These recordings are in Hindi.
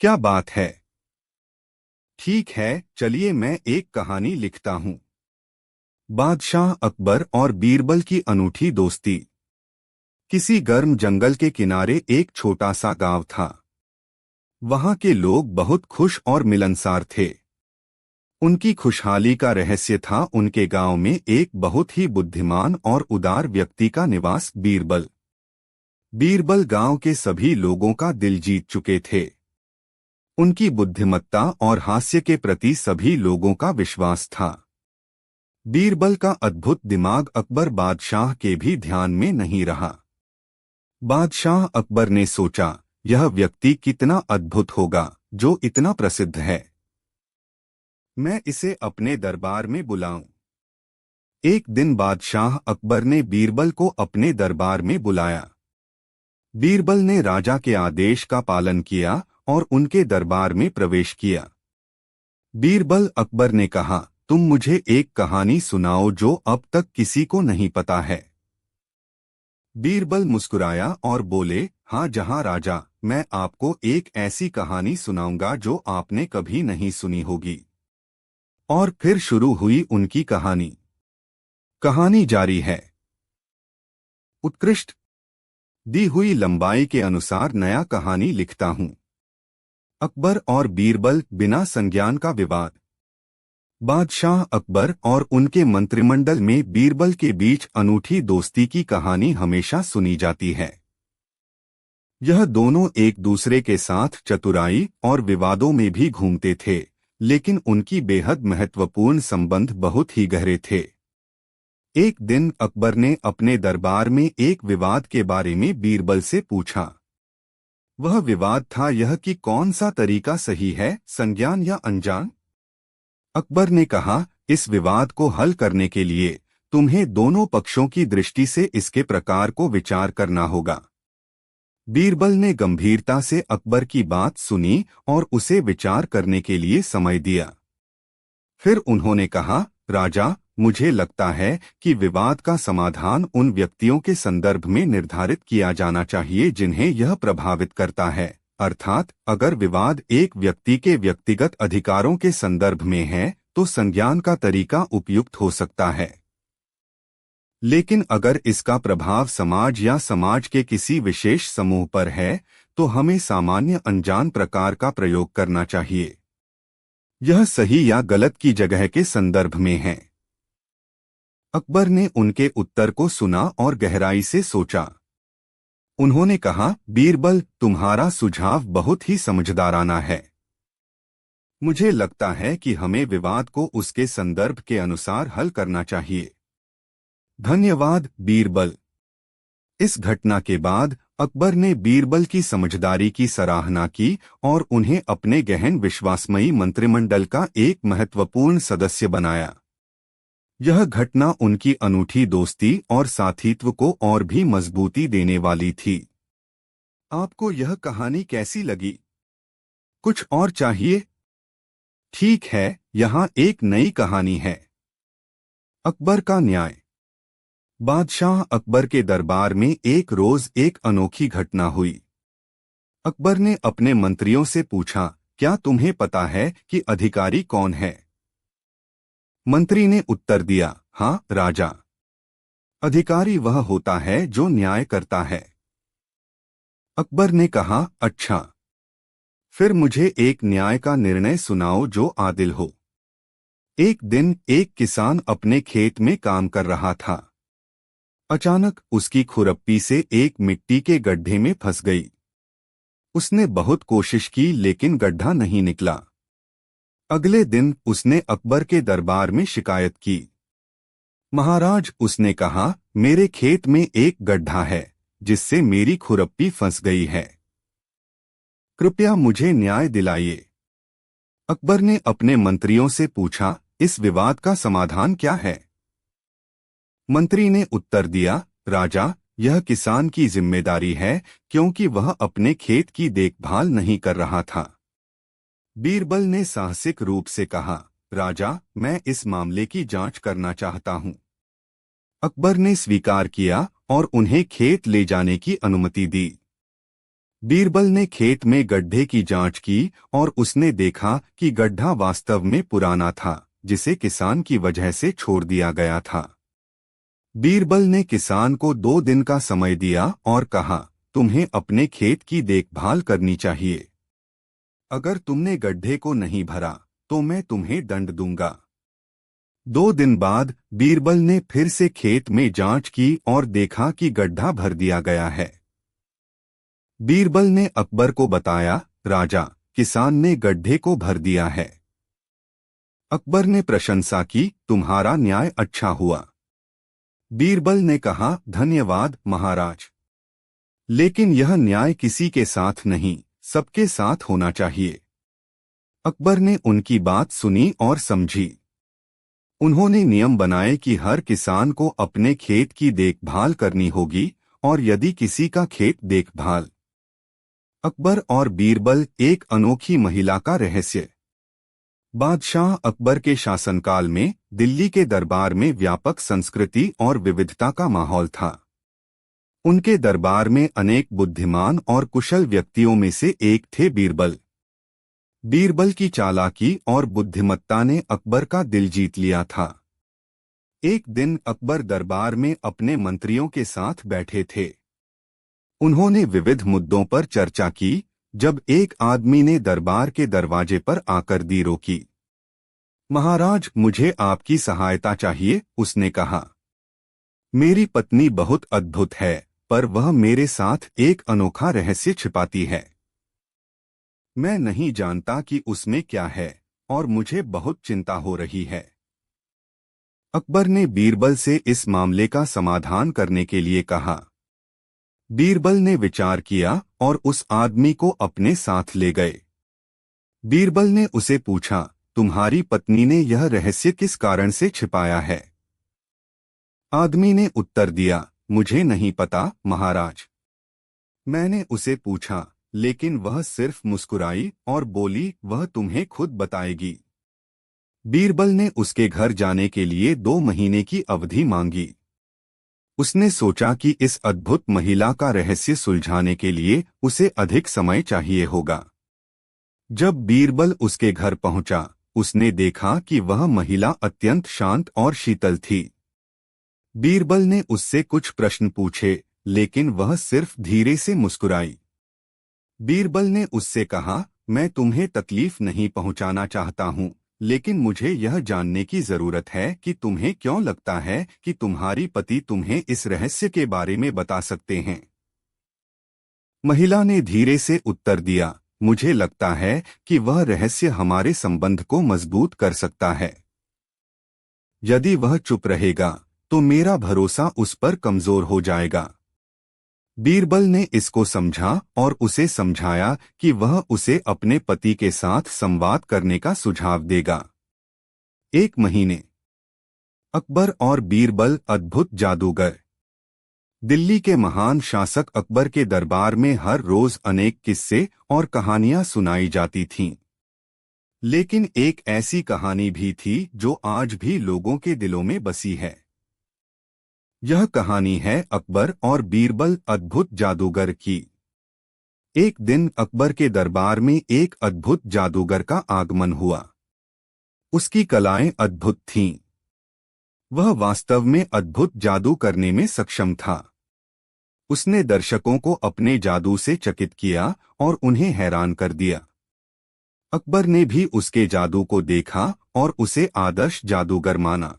क्या बात है। ठीक है, चलिए मैं एक कहानी लिखता हूँ। बादशाह अकबर और बीरबल की अनूठी दोस्ती। किसी गर्म जंगल के किनारे एक छोटा सा गांव था। वहां के लोग बहुत खुश और मिलनसार थे। उनकी खुशहाली का रहस्य था उनके गांव में एक बहुत ही बुद्धिमान और उदार व्यक्ति का निवास, बीरबल। बीरबल गांव के सभी लोगों का दिल जीत चुके थे। उनकी बुद्धिमत्ता और हास्य के प्रति सभी लोगों का विश्वास था। बीरबल का अद्भुत दिमाग अकबर बादशाह के भी ध्यान में नहीं रहा। बादशाह अकबर ने सोचा, यह व्यक्ति कितना अद्भुत होगा जो इतना प्रसिद्ध है। मैं इसे अपने दरबार में बुलाऊं। एक दिन बादशाह अकबर ने बीरबल को अपने दरबार में बुलाया। बीरबल ने राजा के आदेश का पालन किया और उनके दरबार में प्रवेश किया। बीरबल अकबर ने कहा, तुम मुझे एक कहानी सुनाओ जो अब तक किसी को नहीं पता है। बीरबल मुस्कुराया और बोले, हाँ जहाँ राजा, मैं आपको एक ऐसी कहानी सुनाऊंगा जो आपने कभी नहीं सुनी होगी। और फिर शुरू हुई उनकी कहानी। कहानी जारी है। उत्कृष्ट। दी हुई लंबाई के अनुसार नया कहानी लिखता हूँ। अकबर और बीरबल बिना संज्ञान का विवाद। बादशाह अकबर और उनके मंत्रिमंडल में बीरबल के बीच अनूठी दोस्ती की कहानी हमेशा सुनी जाती है। यह दोनों एक दूसरे के साथ चतुराई और विवादों में भी घूमते थे, लेकिन उनकी बेहद महत्वपूर्ण संबंध बहुत ही गहरे थे। एक दिन अकबर ने अपने दरबार में एक विवाद के बारे में बीरबल से पूछा। वह विवाद था यह कि कौन सा तरीका सही है, संज्ञान या अनजान। अकबर ने कहा, इस विवाद को हल करने के लिए तुम्हें दोनों पक्षों की दृष्टि से इसके प्रकार को विचार करना होगा। बीरबल ने गंभीरता से अकबर की बात सुनी और उसे विचार करने के लिए समय दिया। फिर उन्होंने कहा, राजा, मुझे लगता है कि विवाद का समाधान उन व्यक्तियों के संदर्भ में निर्धारित किया जाना चाहिए जिन्हें यह प्रभावित करता है। अर्थात अगर विवाद एक व्यक्ति के व्यक्तिगत अधिकारों के संदर्भ में है तो संज्ञान का तरीका उपयुक्त हो सकता है। लेकिन अगर इसका प्रभाव समाज या समाज के किसी विशेष समूह पर है तो हमें सामान्य अनजान प्रकार का प्रयोग करना चाहिए। यह सही या गलत की जगह के संदर्भ में है। अकबर ने उनके उत्तर को सुना और गहराई से सोचा। उन्होंने कहा, बीरबल, तुम्हारा सुझाव बहुत ही समझदाराना है। मुझे लगता है कि हमें विवाद को उसके संदर्भ के अनुसार हल करना चाहिए। धन्यवाद, बीरबल। इस घटना के बाद अकबर ने बीरबल की समझदारी की सराहना की और उन्हें अपने गहन विश्वासमयी मंत्रिमंडल का एक महत्वपूर्ण सदस्य बनाया। यह घटना उनकी अनूठी दोस्ती और साथीत्व को और भी मजबूती देने वाली थी। आपको यह कहानी कैसी लगी? कुछ और चाहिए? ठीक है, यहाँ एक नई कहानी है। अकबर का न्याय। बादशाह अकबर के दरबार में एक रोज एक अनोखी घटना हुई। अकबर ने अपने मंत्रियों से पूछा, क्या तुम्हें पता है कि अधिकारी कौन है? मंत्री ने उत्तर दिया, हाँ राजा। अधिकारी वह होता है जो न्याय करता है। अकबर ने कहा, अच्छा। फिर मुझे एक न्याय का निर्णय सुनाओ जो आदिल हो। एक दिन एक किसान अपने खेत में काम कर रहा था। अचानक उसकी खुरपी से एक मिट्टी के गड्ढे में फंस गई। उसने बहुत कोशिश की लेकिन गड्ढा नहीं निकला। अगले दिन उसने अकबर के दरबार में शिकायत की। महाराज, उसने कहा, मेरे खेत में एक गड्ढा है जिससे मेरी खुरपी फंस गई है। कृपया मुझे न्याय दिलाइए। अकबर ने अपने मंत्रियों से पूछा, इस विवाद का समाधान क्या है? मंत्री ने उत्तर दिया, राजा, यह किसान की जिम्मेदारी है क्योंकि वह अपने खेत की देखभाल नहीं कर रहा था। बीरबल ने साहसिक रूप से कहा, राजा, मैं इस मामले की जांच करना चाहता हूं। अकबर ने स्वीकार किया और उन्हें खेत ले जाने की अनुमति दी। बीरबल ने खेत में गड्ढे की जांच की और उसने देखा कि गड्ढा वास्तव में पुराना था, जिसे किसान की वजह से छोड़ दिया गया था। बीरबल ने किसान को 2 दिन का समय दिया और कहा, तुम्हें अपने खेत की देखभाल करनी चाहिए। अगर तुमने गड्ढे को नहीं भरा तो मैं तुम्हें दंड दूंगा। 2 दिन बाद बीरबल ने फिर से खेत में जांच की और देखा कि गड्ढा भर दिया गया है। बीरबल ने अकबर को बताया, राजा, किसान ने गड्ढे को भर दिया है। अकबर ने प्रशंसा की, तुम्हारा न्याय अच्छा हुआ। बीरबल ने कहा, धन्यवाद महाराज, लेकिन यह न्याय किसी के साथ नहीं, सबके साथ होना चाहिए। अकबर ने उनकी बात सुनी और समझी। उन्होंने नियम बनाए कि हर किसान को अपने खेत की देखभाल करनी होगी, और यदि किसी का खेत देखभाल। अकबर और बीरबल, एक अनोखी महिला का रहस्य। बादशाह अकबर के शासनकाल में दिल्ली के दरबार में व्यापक संस्कृति और विविधता का माहौल था। उनके दरबार में अनेक बुद्धिमान और कुशल व्यक्तियों में से एक थे बीरबल। बीरबल की चालाकी और बुद्धिमत्ता ने अकबर का दिल जीत लिया था। एक दिन अकबर दरबार में अपने मंत्रियों के साथ बैठे थे। उन्होंने विविध मुद्दों पर चर्चा की, जब एक आदमी ने दरबार के दरवाजे पर आकर दी रोकी। महाराज, मुझे आपकी सहायता चाहिए, उसने कहा। मेरी पत्नी बहुत अद्भुत है, पर वह मेरे साथ एक अनोखा रहस्य छिपाती है। मैं नहीं जानता कि उसमें क्या है, और मुझे बहुत चिंता हो रही है। अकबर ने बीरबल से इस मामले का समाधान करने के लिए कहा। बीरबल ने विचार किया और उस आदमी को अपने साथ ले गए। बीरबल ने उसे पूछा, तुम्हारी पत्नी ने यह रहस्य किस कारण से छिपाया है? आदमी ने उत्तर दिया, मुझे नहीं पता महाराज। मैंने उसे पूछा, लेकिन वह सिर्फ मुस्कुराई और बोली, वह तुम्हें खुद बताएगी। बीरबल ने उसके घर जाने के लिए 2 महीने की अवधि मांगी। उसने सोचा कि इस अद्भुत महिला का रहस्य सुलझाने के लिए उसे अधिक समय चाहिए होगा। जब बीरबल उसके घर पहुंचा, उसने देखा कि वह महिला अत्यंत शांत और शीतल थी। बीरबल ने उससे कुछ प्रश्न पूछे, लेकिन वह सिर्फ धीरे से मुस्कुराई। बीरबल ने उससे कहा, मैं तुम्हें तकलीफ नहीं पहुंचाना चाहता हूं, लेकिन मुझे यह जानने की जरूरत है कि तुम्हें क्यों लगता है कि तुम्हारी पति तुम्हें इस रहस्य के बारे में बता सकते हैं। महिला ने धीरे से उत्तर दिया, मुझे लगता है कि वह रहस्य हमारे संबंध को मजबूत कर सकता है। यदि वह चुप रहेगा तो मेरा भरोसा उस पर कमजोर हो जाएगा। बीरबल ने इसको समझा और उसे समझाया कि वह उसे अपने पति के साथ संवाद करने का सुझाव देगा। 1 महीने। अकबर और बीरबल अद्भुत जादूगर। दिल्ली के महान शासक अकबर के दरबार में हर रोज अनेक किस्से और कहानियां सुनाई जाती थीं। लेकिन एक ऐसी कहानी भी थी जो आज भी लोगों के दिलों में बसी है। यह कहानी है अकबर और बीरबल, अद्भुत जादूगर की। एक दिन अकबर के दरबार में एक अद्भुत जादूगर का आगमन हुआ। उसकी कलाएं अद्भुत थीं। वह वास्तव में अद्भुत जादू करने में सक्षम था। उसने दर्शकों को अपने जादू से चकित किया और उन्हें हैरान कर दिया। अकबर ने भी उसके जादू को देखा और उसे आदर्श जादूगर माना।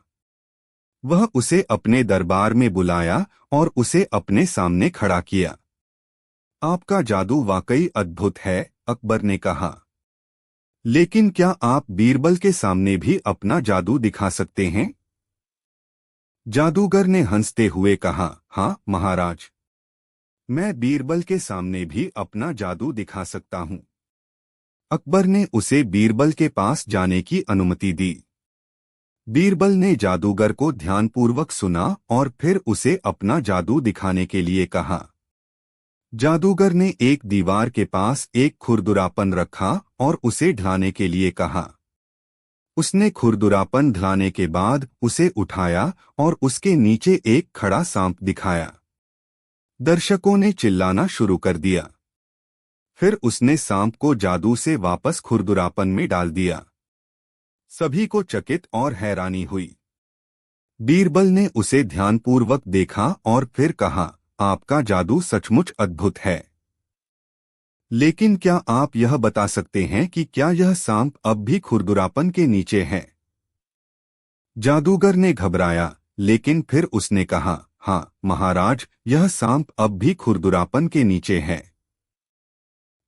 वह उसे अपने दरबार में बुलाया और उसे अपने सामने खड़ा किया। आपका जादू वाकई अद्भुत है, अकबर ने कहा। लेकिन क्या आप बीरबल के सामने भी अपना जादू दिखा सकते हैं? जादूगर ने हंसते हुए कहा, हाँ महाराज, मैं बीरबल के सामने भी अपना जादू दिखा सकता हूँ। अकबर ने उसे बीरबल के पास जाने की अनुमति दी। बीरबल ने जादूगर को ध्यानपूर्वक सुना और फिर उसे अपना जादू दिखाने के लिए कहा। जादूगर ने एक दीवार के पास एक खुरदुरापन रखा और उसे ढलाने के लिए कहा। उसने खुरदुरापन ढलाने के बाद उसे उठाया और उसके नीचे एक खड़ा सांप दिखाया। दर्शकों ने चिल्लाना शुरू कर दिया। फिर उसने सांप को जादू से वापस खुरदुरापन में डाल दिया। सभी को चकित और हैरानी हुई। बीरबल ने उसे ध्यानपूर्वक देखा और फिर कहा, आपका जादू सचमुच अद्भुत है। लेकिन क्या आप यह बता सकते हैं कि क्या यह सांप अब भी खुरदुरापन के नीचे है? जादूगर ने घबराया, लेकिन फिर उसने कहा, हाँ महाराज, यह सांप अब भी खुरदुरापन के नीचे है।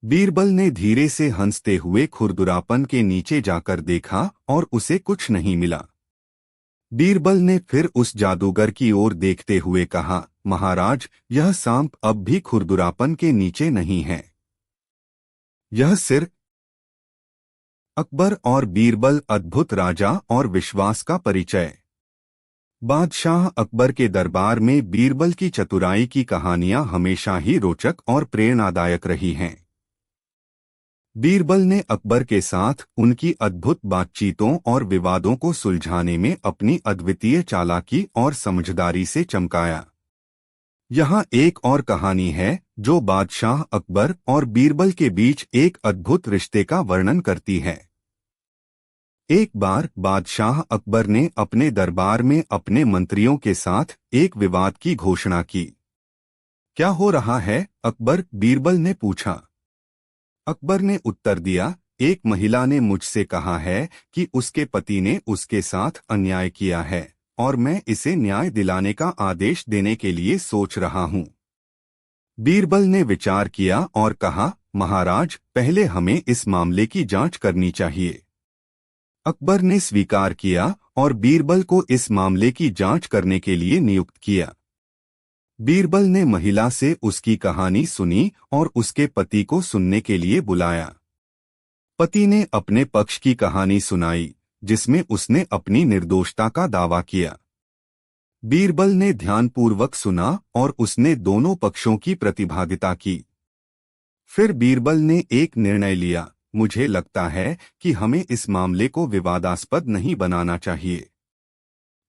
बीरबल ने धीरे से हंसते हुए खुरदुरापन के नीचे जाकर देखा और उसे कुछ नहीं मिला। बीरबल ने फिर उस जादूगर की ओर देखते हुए कहा, महाराज, यह सांप अब भी खुरदुरापन के नीचे नहीं है। यह सिर। अकबर और बीरबल, अद्भुत राजा और विश्वास का परिचय। बादशाह अकबर के दरबार में बीरबल की चतुराई की कहानियां हमेशा ही रोचक और प्रेरणादायक रही हैं। बीरबल ने अकबर के साथ उनकी अद्भुत बातचीतों और विवादों को सुलझाने में अपनी अद्वितीय चालाकी और समझदारी से चमकाया। यहाँ एक और कहानी है जो बादशाह अकबर और बीरबल के बीच एक अद्भुत रिश्ते का वर्णन करती है। एक बार बादशाह अकबर ने अपने दरबार में अपने मंत्रियों के साथ एक विवाद की घोषणा की। क्या हो रहा है, अकबर? बीरबल ने पूछा। अकबर ने उत्तर दिया, एक महिला ने मुझसे कहा है कि उसके पति ने उसके साथ अन्याय किया है और मैं इसे न्याय दिलाने का आदेश देने के लिए सोच रहा हूँ। बीरबल ने विचार किया और कहा, महाराज, पहले हमें इस मामले की जांच करनी चाहिए। अकबर ने स्वीकार किया और बीरबल को इस मामले की जांच करने के लिए नियुक्त किया। बीरबल ने महिला से उसकी कहानी सुनी और उसके पति को सुनने के लिए बुलाया। पति ने अपने पक्ष की कहानी सुनाई, जिसमें उसने अपनी निर्दोषता का दावा किया। बीरबल ने ध्यानपूर्वक सुना और उसने दोनों पक्षों की प्रतिभागिता की। फिर बीरबल ने एक निर्णय लिया, मुझे लगता है कि हमें इस मामले को विवादास्पद नहीं बनाना चाहिए।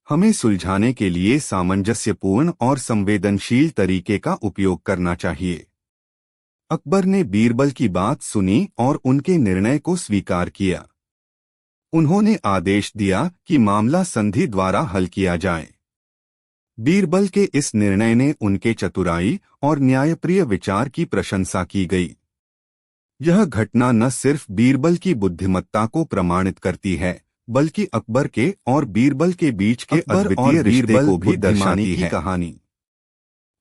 हमें सुलझाने के लिए सामंजस्यपूर्ण और संवेदनशील तरीके का उपयोग करना चाहिए। अकबर ने बीरबल की बात सुनी और उनके निर्णय को स्वीकार किया। उन्होंने आदेश दिया कि मामला संधि द्वारा हल किया जाए। बीरबल के इस निर्णय ने उनके चतुराई और न्यायप्रिय विचार की प्रशंसा की गई। यह घटना न सिर्फ बीरबल की बुद्धिमत्ता को प्रमाणित करती है, बल्कि अकबर के और बीरबल के बीच के अद्वितीय रिश्ते को भी दर्शाती है। कहानी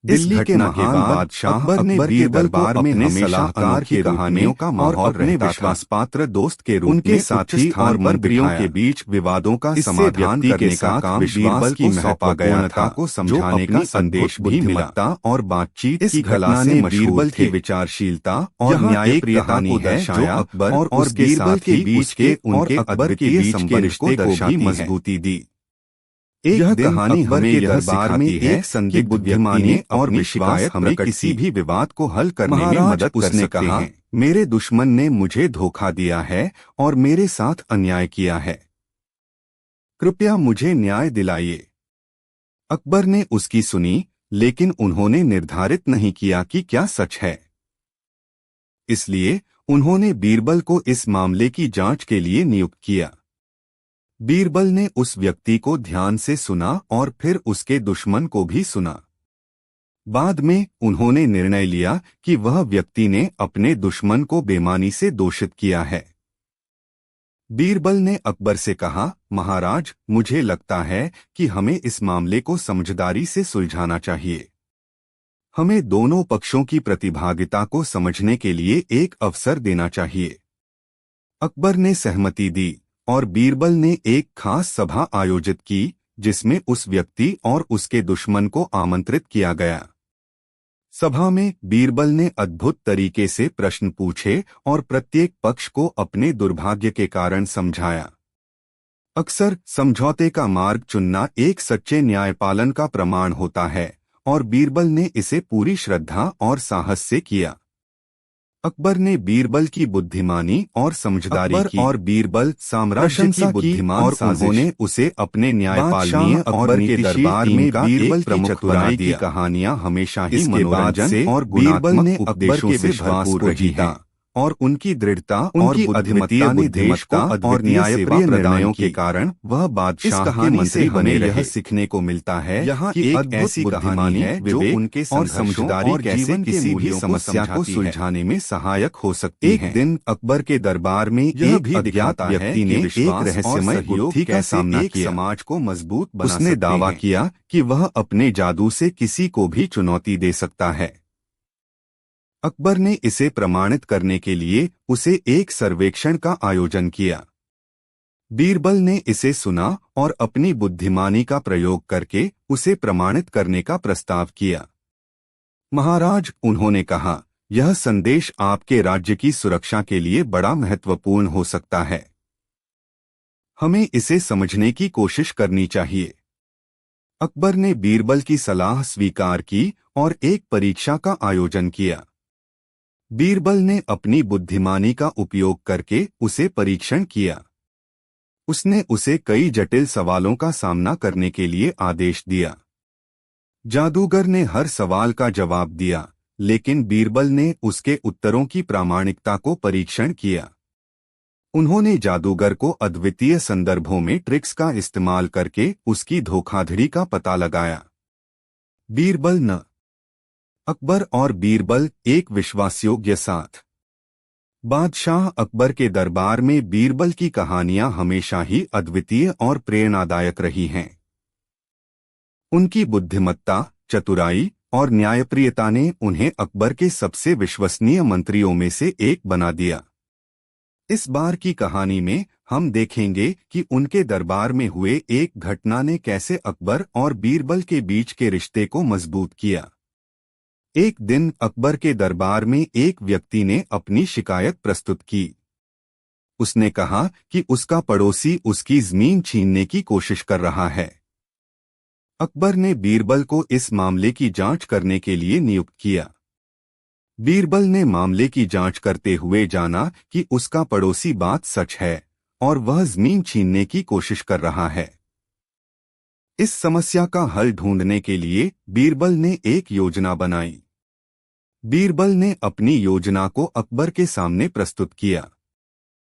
दिल्ली के महान बादशाह अकबर ने बीरबल दरबार में अपने सलाहकार की कहानियों का माहौल अपने विश्वासपात्र दोस्त के रूप में साथी और मंत्रियों के बीच विवादों का समाधान करने का काम बीरबल की महत्वपूर्णता को समझाने का संदेश भी मिला और बातचीत की कला से बीरबल की विचारशीलता और न्यायप्रियता को दर्शाया अकबर और बीरबल के बीच के उनके अकबर के बीच के रिश्ते को भी मजबूती दी। यह कहानी हमें यह सिखाती है कि बुद्धिमानी और विश्वास हमें किसी भी विवाद को हल करने में मदद कर सकते हैं। मेरे दुश्मन ने मुझे धोखा दिया है और मेरे साथ अन्याय किया है। कृपया मुझे न्याय दिलाइए। अकबर ने उसकी सुनी, लेकिन उन्होंने निर्धारित नहीं किया कि क्या सच है। इसलिए उन्होंने बीरबल को इस मामले की जांच के लिए नियुक्त किया। बीरबल ने उस व्यक्ति को ध्यान से सुना और फिर उसके दुश्मन को भी सुना। बाद में उन्होंने निर्णय लिया कि वह व्यक्ति ने अपने दुश्मन को बेईमानी से दोषित किया है। बीरबल ने अकबर से कहा, महाराज, मुझे लगता है कि हमें इस मामले को समझदारी से सुलझाना चाहिए। हमें दोनों पक्षों की प्रतिभागिता को समझने के लिए एक अवसर देना चाहिए। अकबर ने सहमति दी और बीरबल ने एक खास सभा आयोजित की, जिसमें उस व्यक्ति और उसके दुश्मन को आमंत्रित किया गया। सभा में बीरबल ने अद्भुत तरीके से प्रश्न पूछे और प्रत्येक पक्ष को अपने दुर्भाग्य के कारण समझाया। अक्सर समझौते का मार्ग चुनना एक सच्चे न्यायपालन का प्रमाण होता है और बीरबल ने इसे पूरी श्रद्धा और साहस से किया। अकबर ने बीरबल की बुद्धिमानी और समझदारी की और बीरबल साम्राज्य की बुद्धिमान और उन्होंने उसे अपने न्यायपालनीय और के दरबार में बीरबल की चतुराई की कहानियां हमेशा ही मनोरंजन और बीरबल ने अकबर के विश्वास को जीता और उनकी दृढ़ता उनकी बुद्धिमत्ता ने देश को और न्यायप्रिय निर्णयों के कारण वह बादशाह के मंत्री बने रहे। यह सीखने को मिलता है यहाँ कि एक ऐसी कहानी है जो उनके और समझदारी कैसे किसी भी समस्या को सुलझाने में सहायक हो सकती है। एक दिन अकबर के दरबार में एक अज्ञात व्यक्ति ने एक रहस्यमय बुद्धि का सामना किया, समाज को मजबूत बना सकते हैं। उसने दावा किया कि वह अपने जादू से किसी को भी चुनौती दे सकता है। अकबर ने इसे प्रमाणित करने के लिए उसे एक सर्वेक्षण का आयोजन किया। बीरबल ने इसे सुना और अपनी बुद्धिमानी का प्रयोग करके उसे प्रमाणित करने का प्रस्ताव किया। महाराज, उन्होंने कहा, यह संदेश आपके राज्य की सुरक्षा के लिए बड़ा महत्वपूर्ण हो सकता है। हमें इसे समझने की कोशिश करनी चाहिए। अकबर ने बीरबल की सलाह स्वीकार की और एक परीक्षा का आयोजन किया। बीरबल ने अपनी बुद्धिमानी का उपयोग करके उसे परीक्षण किया। उसने उसे कई जटिल सवालों का सामना करने के लिए आदेश दिया। जादूगर ने हर सवाल का जवाब दिया, लेकिन बीरबल ने उसके उत्तरों की प्रामाणिकता को परीक्षण किया। उन्होंने जादूगर को अद्वितीय संदर्भों में ट्रिक्स का इस्तेमाल करके उसकी धोखाधड़ी का पता लगाया। बीरबल न अकबर और बीरबल एक विश्वासयोग्य साथ। बादशाह अकबर के दरबार में बीरबल की कहानियां हमेशा ही अद्वितीय और प्रेरणादायक रही हैं। उनकी बुद्धिमत्ता, चतुराई और न्यायप्रियता ने उन्हें अकबर के सबसे विश्वसनीय मंत्रियों में से एक बना दिया। इस बार की कहानी में हम देखेंगे कि उनके दरबार में हुए एक घटना ने कैसे अकबर और बीरबल के बीच के रिश्ते को मजबूत किया। एक दिन अकबर के दरबार में एक व्यक्ति ने अपनी शिकायत प्रस्तुत की। उसने कहा कि उसका पड़ोसी उसकी जमीन छीनने की कोशिश कर रहा है। अकबर ने बीरबल को इस मामले की जांच करने के लिए नियुक्त किया। बीरबल ने मामले की जांच करते हुए जाना कि उसका पड़ोसी बात सच है और वह जमीन छीनने की कोशिश कर रहा है। इस समस्या का हल ढूंढने के लिए बीरबल ने एक योजना बनाई। बीरबल ने अपनी योजना को अकबर के सामने प्रस्तुत किया।